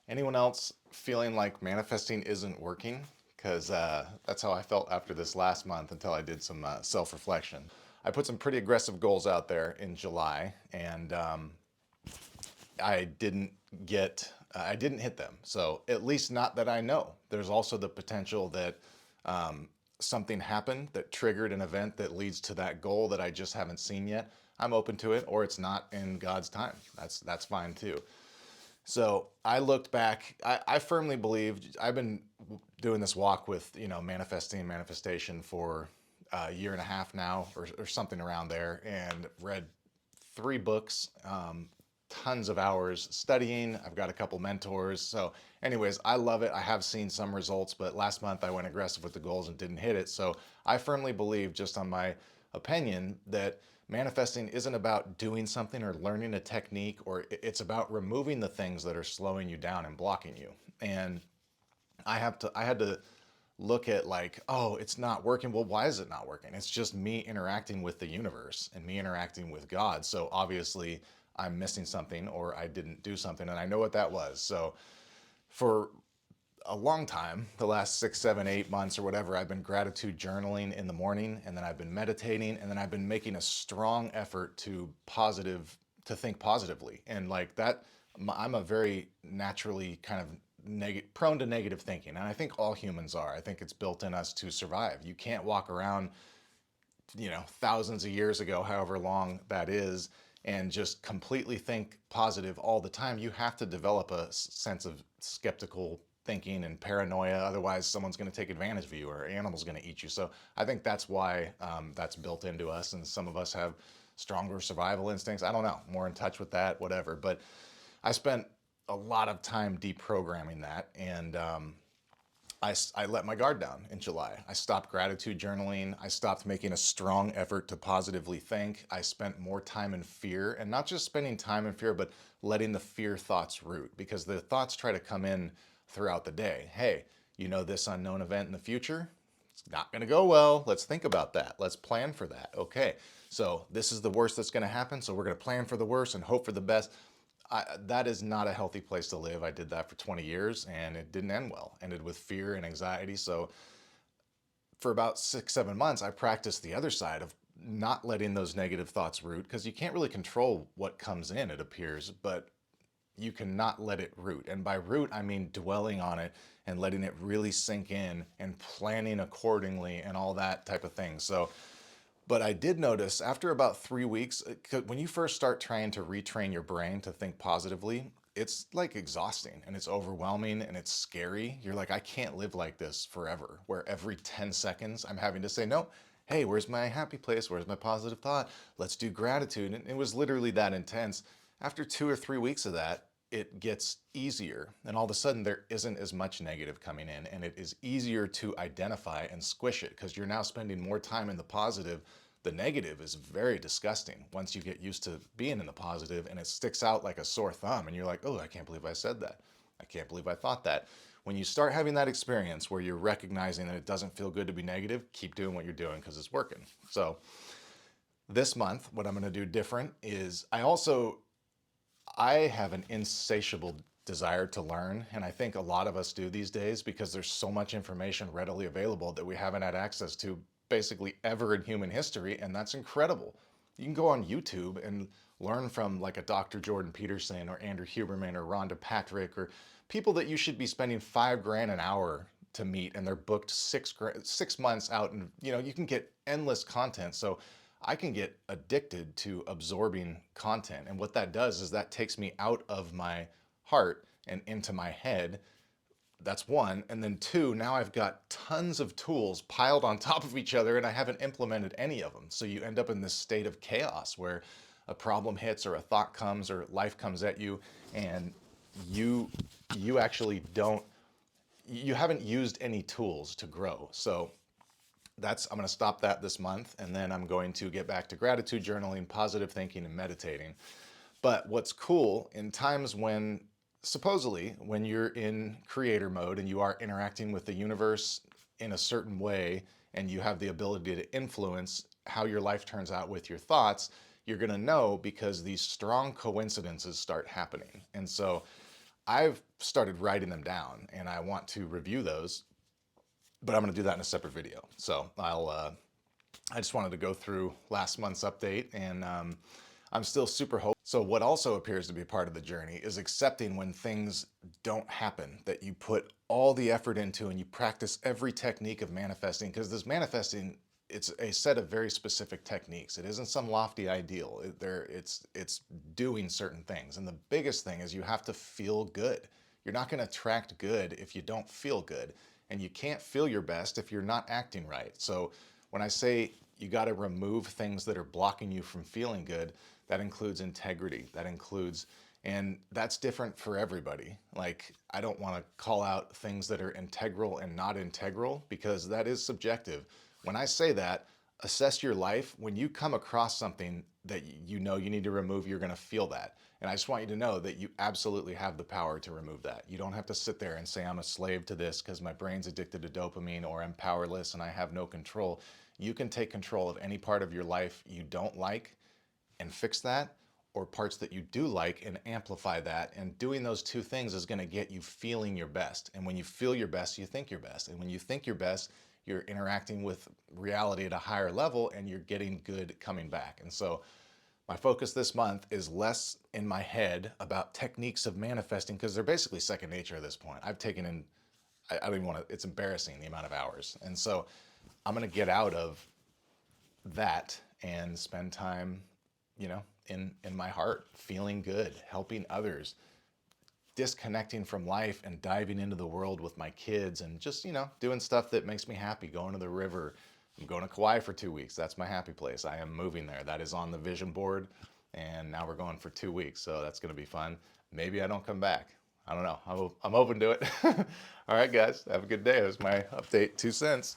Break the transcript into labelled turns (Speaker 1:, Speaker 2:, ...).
Speaker 1: Anyone else feeling like manifesting isn't working? Because that's how I felt after this last month until I did some self reflection. I put some pretty aggressive goals out there in July, and I didn't I didn't hit them. So at least not that I know. There's also the potential that something happened that triggered an event that leads to that goal that I just haven't seen yet. I'm open to it, or it's not in God's time. That's fine too. So I looked back. I firmly believed I've been doing this walk with manifesting manifestation for a year and a half now, or something around there, and read 3 books, tons of hours studying. I've got a couple mentors. So, anyways, I love it. I have seen some results, but last month I went aggressive with the goals and didn't hit it. So, I firmly believe, just on my opinion, that manifesting isn't about doing something or learning a technique, or it's about removing the things that are slowing you down and blocking you. And I had to look at, like, oh, it's not working. Well, why is it not working? It's just me interacting with the universe and me interacting with God. So obviously I'm missing something, or I didn't do something, and I know what that was. So for a long time, the last 6, 7, 8 months or whatever, I've been gratitude journaling in the morning, and then I've been meditating, and then I've been making a strong effort to think positively. And like that, I'm a very naturally kind of prone to negative thinking, and I think all humans are. I think it's built in us to survive. You can't walk around, thousands of years ago, however long that is, and just completely think positive all the time. You have to develop a sense of skeptical thinking and paranoia. Otherwise, someone's going to take advantage of you, or an animal's going to eat you. So I think that's why that's built into us. And some of us have stronger survival instincts. I don't know, more in touch with that, whatever. But I spent a lot of time deprogramming that. And I let my guard down in July. I stopped gratitude journaling. I stopped making a strong effort to positively think. I spent more time in fear, and not just spending time in fear, but letting the fear thoughts root, because the thoughts try to come in throughout the day. Hey, this unknown event in the future? It's not going to go well. Let's think about that. Let's plan for that. Okay. So this is the worst that's going to happen. So we're going to plan for the worst and hope for the best. That is not a healthy place to live. I did that for 20 years and it didn't end well. It ended with fear and anxiety. So for about 6, 7 months, I practiced the other side of not letting those negative thoughts root, because you can't really control what comes in, it appears, but you cannot let it root. And by root, I mean dwelling on it and letting it really sink in and planning accordingly and all that type of thing. So but I did notice after about 3 weeks, when you first start trying to retrain your brain to think positively, it's like exhausting and it's overwhelming and it's scary. You're like, I can't live like this forever, where every 10 seconds I'm having to say, no, hey, where's my happy place? Where's my positive thought? Let's do gratitude. And it was literally that intense. After 2 or 3 weeks of that, it gets easier. And all of a sudden, there isn't as much negative coming in. And it is easier to identify and squish it, because you're now spending more time in the positive. The negative is very disgusting once you get used to being in the positive, and it sticks out like a sore thumb. And you're like, oh, I can't believe I said that. I can't believe I thought that. When you start having that experience where you're recognizing that it doesn't feel good to be negative, keep doing what you're doing because it's working. So this month, what I'm going to do different is I have an insatiable desire to learn, and I think a lot of us do these days, because there's so much information readily available that we haven't had access to basically ever in human history, and that's incredible. You can go on YouTube and learn from, like, a Dr. Jordan Peterson or Andrew Huberman or Rhonda Patrick, or people that you should be spending 5 grand an hour to meet, and they're booked 6 months out, and you can get endless content. So I can get addicted to absorbing content. And what that does is that takes me out of my heart and into my head. That's one. And then two, now I've got tons of tools piled on top of each other and I haven't implemented any of them. So you end up in this state of chaos where a problem hits, or a thought comes, or life comes at you, and you you actually don't you haven't used any tools to grow. So I'm going to stop that this month, and then I'm going to get back to gratitude journaling, positive thinking, and meditating. But what's cool, in times when supposedly when you're in creator mode and you are interacting with the universe in a certain way, and you have the ability to influence how your life turns out with your thoughts, you're going to know, because these strong coincidences start happening. And so I've started writing them down and I want to review those, but I'm going to do that in a separate video. So I just wanted to go through last month's update, and I'm still super hopeful. So what also appears to be part of the journey is accepting when things don't happen, that you put all the effort into and you practice every technique of manifesting, because this manifesting, it's a set of very specific techniques. It isn't some lofty ideal. It's doing certain things. And the biggest thing is you have to feel good. You're not going to attract good if you don't feel good. And you can't feel your best if you're not acting right. So when I say you got to remove things that are blocking you from feeling good, that includes integrity, that includes, and that's different for everybody. Like, I don't want to call out things that are integral and not integral because that is subjective. When I say that, assess your life. When you come across something that you know you need to remove, you're going to feel that. And I just want you to know that you absolutely have the power to remove that. You don't have to sit there and say, I'm a slave to this because my brain's addicted to dopamine, or I'm powerless and I have no control. You can take control of any part of your life you don't like and fix that, or parts that you do like and amplify that. And doing those two things is going to get you feeling your best. And when you feel your best, you think your best. And when you think your best, you're interacting with reality at a higher level and you're getting good coming back. And so my focus this month is less in my head about techniques of manifesting, because they're basically second nature at this point. I've taken in, I don't even want to, it's embarrassing the amount of hours. And so I'm going to get out of that and spend time, in my heart, feeling good, helping others, disconnecting from life and diving into the world with my kids, and just, doing stuff that makes me happy, going to the river. I'm going to Kauai for 2 weeks. That's my happy place. I am moving there. That is on the vision board. And now we're going for 2 weeks. So that's going to be fun. Maybe I don't come back. I don't know. I'm open to it. All right, guys. Have a good day. It was my update, 2 cents.